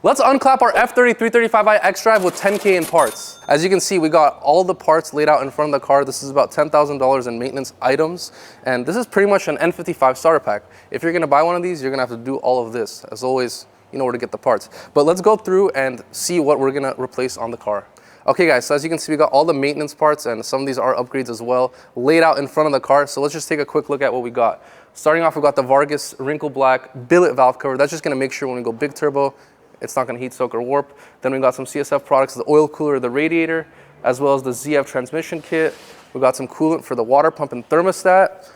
Let's unclap our F30 335i xDrive with 10K in parts. As you can see, we got all the parts laid out in front of the car. This is about $10,000 in maintenance items. And this is pretty much an N55 starter pack. If you're gonna buy one of these, you're gonna have to do all of this. As always, you know where to get the parts. But let's go through and see what we're gonna replace on the car. Okay guys, so as you can see, we got all the maintenance parts, and some of these are upgrades as well, laid out in front of the car. So let's just take a quick look at what we got. Starting off, we got the Vargas wrinkle black billet valve cover. That's just gonna make sure when we go big turbo, it's not gonna heat, soak, or warp. Then we got some CSF products, the oil cooler, the radiator, as well as the ZF transmission kit. We got some coolant for the water pump and thermostat.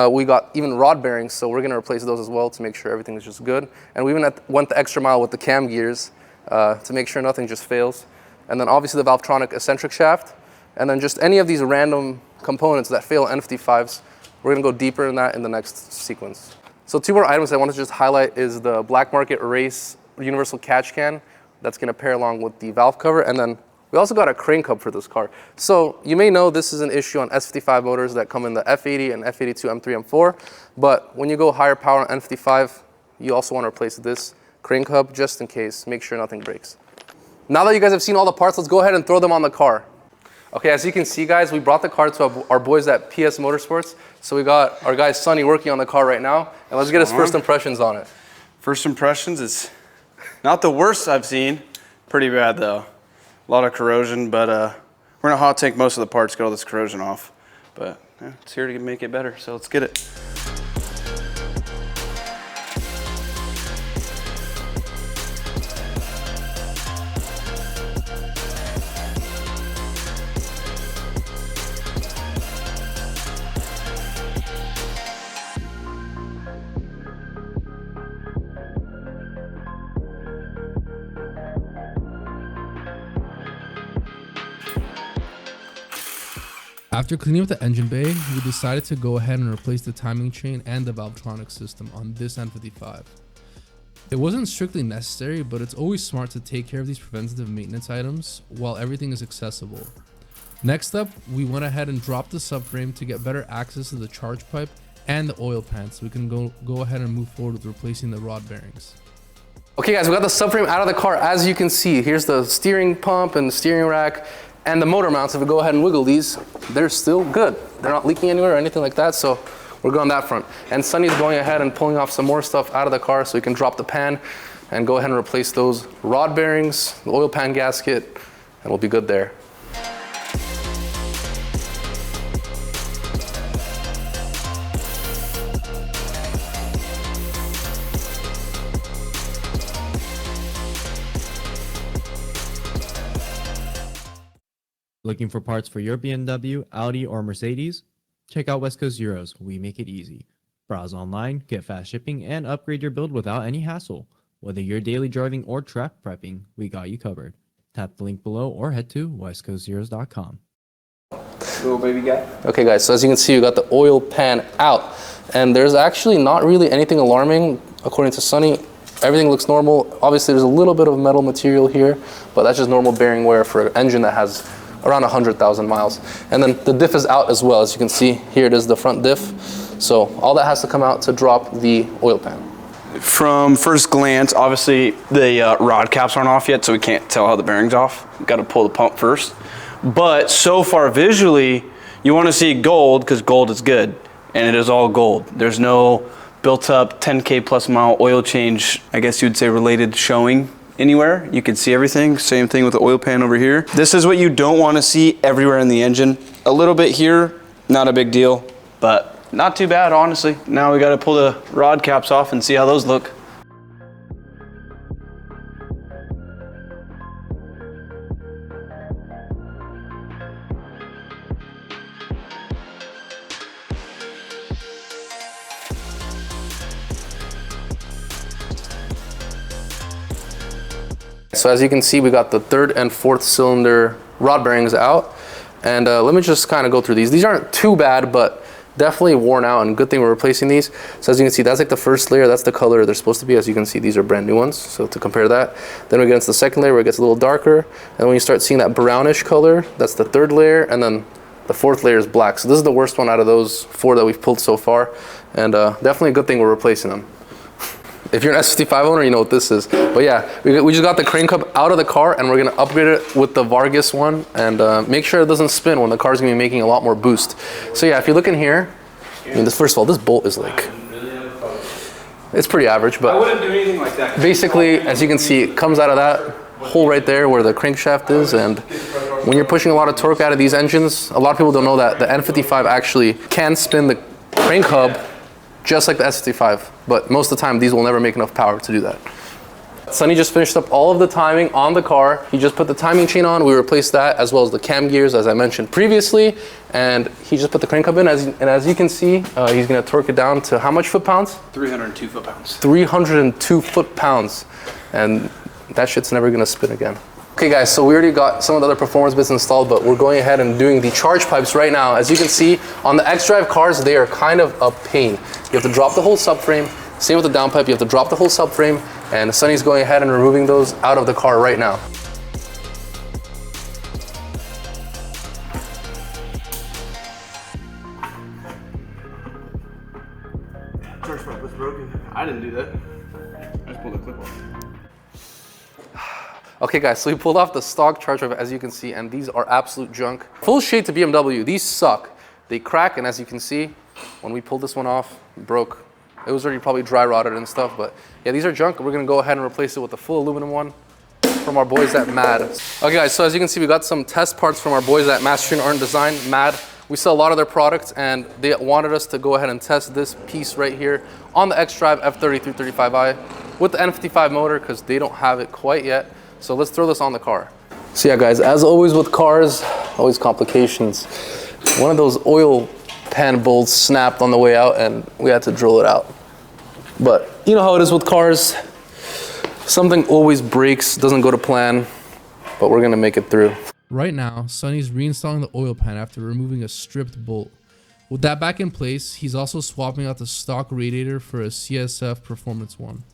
We got even rod bearings, so we're gonna replace those as well to make sure everything is just good. And we even went the extra mile with the cam gears to make sure nothing just fails. And then obviously the Valvetronic eccentric shaft. And then just any of these random components that fail N55s, we're gonna go deeper in that in the next sequence. So two more items I want to just highlight is the Black Market Race universal catch can that's going to pair along with the valve cover. And then we also got a crane cup for this car. So you may know this is an issue on S55 motors that come in the F80 and F82 M3 M4, but when you go higher power on N55, you also want to replace this crane cup just in case, make sure nothing breaks. Now that you guys have seen all the parts, let's go ahead and throw them on the car. Okay, as you can see guys, we brought the car to our boys at PS Motorsports. So we got our guy Sonny working on the car right now, and let's get his first impressions on it. First impressions is not the worst I've seen. Pretty bad though. A lot of corrosion, but we're gonna hot tank most of the parts, get all this corrosion off. But yeah, it's here to make it better, so let's get it. After cleaning up the engine bay, we decided to go ahead and replace the timing chain and the Valvetronic system on this N55. It wasn't strictly necessary, but it's always smart to take care of these preventative maintenance items while everything is accessible. Next up, we went ahead and dropped the subframe to get better access to the charge pipe and the oil pan, so we can go ahead and move forward with replacing the rod bearings. Okay guys, we got the subframe out of the car. As you can see, here's the steering pump and the steering rack. And the motor mounts, if we go ahead and wiggle these, they're still good. They're not leaking anywhere or anything like that, so we're good on that front. And Sonny's going ahead and pulling off some more stuff out of the car so we can drop the pan and go ahead and replace those rod bearings, the oil pan gasket, and we'll be good there. Looking for parts for your BMW, Audi, or Mercedes? Check out West Coast Zeros. We make it easy. Browse online, get fast shipping, and upgrade your build without any hassle. Whether you're daily driving or track prepping, we got you covered. Tap the link below or head to westcoastzeros.com. Little baby guy. Okay guys, so as you can see, we got the oil pan out. And there's actually not really anything alarming, according to Sonny. Everything looks normal. Obviously, there's a little bit of metal material here, but that's just normal bearing wear for an engine that has around 100,000 miles. And then the diff is out as well. As you can see, here it is, the front diff. So all that has to come out to drop the oil pan. From first glance, obviously the rod caps aren't off yet, so we can't tell how the bearing's off. We've got to pull the pump first. But so far visually, you want to see gold because gold is good, and it is all gold. There's no built up 10K plus mile oil change, I guess you'd say related showing anywhere. You can see everything. Same thing with the oil pan over here. This is what you don't want to see everywhere in the engine. A little bit here, not a big deal, but not too bad, honestly. Now we got to pull the rod caps off and see how those look. So as you can see, we got the third and fourth cylinder rod bearings out. And let me just kind of go through these. These aren't too bad, but definitely worn out, and good thing we're replacing these. So as you can see, that's like the first layer. That's the color they're supposed to be. As you can see, these are brand new ones. So to compare that, then we get into the second layer where it gets a little darker. And when you start seeing that brownish color, that's the third layer. And then the fourth layer is black. So this is the worst one out of those four that we've pulled so far. And definitely a good thing we're replacing them. If you're an S55 owner, you know what this is. But yeah, we just got the crane cup out of the car and we're gonna upgrade it with the Vargas one and make sure it doesn't spin when the car's gonna be making a lot more boost. So yeah, if you look in here, I mean, first of all, this bolt is like, it's pretty average, but I wouldn't do anything like that. basically, as you can see, it comes out of that hole right there where the crankshaft is, and when you're pushing a lot of torque out of these engines, a lot of people don't know that the N55 actually can spin the crank hub just like the S55, but most of the time these will never make enough power to do that. Sonny just finished up all of the timing on the car. He just put the timing chain on. We replaced that as well as the cam gears, as I mentioned previously, and he just put the crank hub in. And as you can see, he's gonna torque it down to how much foot-pounds? 302 foot-pounds. 302 foot-pounds, and that shit's never gonna spin again. Okay guys, so we already got some of the other performance bits installed, but we're going ahead and doing the charge pipes right now. As you can see, on the X-Drive cars, they are kind of a pain. You have to drop the whole subframe. Same with the downpipe, you have to drop the whole subframe, and Sonny's going ahead and removing those out of the car right now. Charge pipe was broken. I didn't do that. I just pulled the clip off. Okay guys, so we pulled off the stock charge pipe, as you can see, and these are absolute junk. Full shade to BMW, these suck. They crack, and as you can see, when we pulled this one off, it broke. It was already probably dry rotted and stuff, but yeah, these are junk. We're gonna go ahead and replace it with a full aluminum one from our boys at MAD. Okay guys, so as you can see, we got some test parts from our boys at Mastering Art and Design, MAD. We sell a lot of their products, and they wanted us to go ahead and test this piece right here on the X-Drive F30 335i with the N55 motor, because they don't have it quite yet. So let's throw this on the car. So yeah guys, as always with cars, always complications. One of those oil pan bolts snapped on the way out and we had to drill it out. But you know how it is with cars. Something always breaks, doesn't go to plan, but we're gonna make it through. Right now, Sonny's reinstalling the oil pan after removing a stripped bolt. With that back in place, he's also swapping out the stock radiator for a CSF Performance one.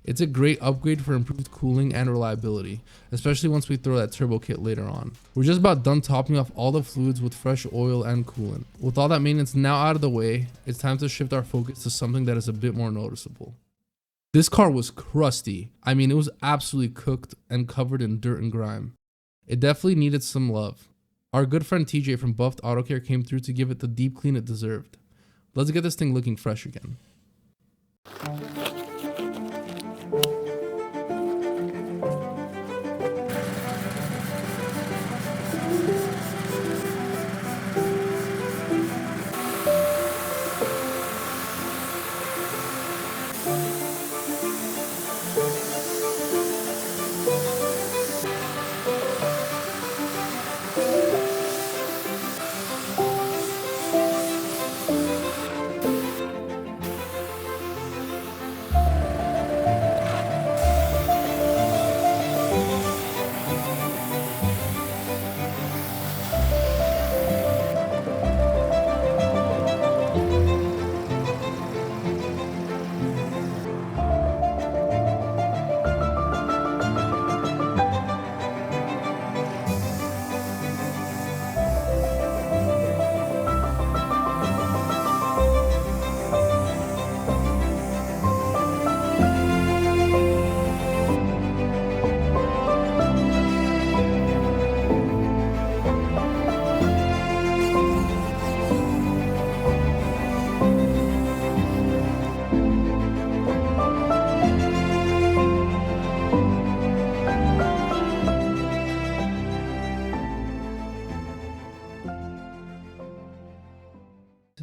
It's a great upgrade for improved cooling and reliability, especially once we throw that turbo kit later on. We're just about done topping off all the fluids with fresh oil and coolant. With all that maintenance now out of the way, it's time to shift our focus to something that is a bit more noticeable. This car was crusty. I mean, it was absolutely cooked and covered in dirt and grime. It definitely needed some love. Our good friend TJ from Buffed Auto Care came through to give it the deep clean it deserved. Let's get this thing looking fresh again.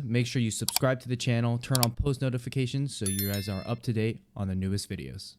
Make sure you subscribe to the channel, turn on post notifications so you guys are up to date on the newest videos.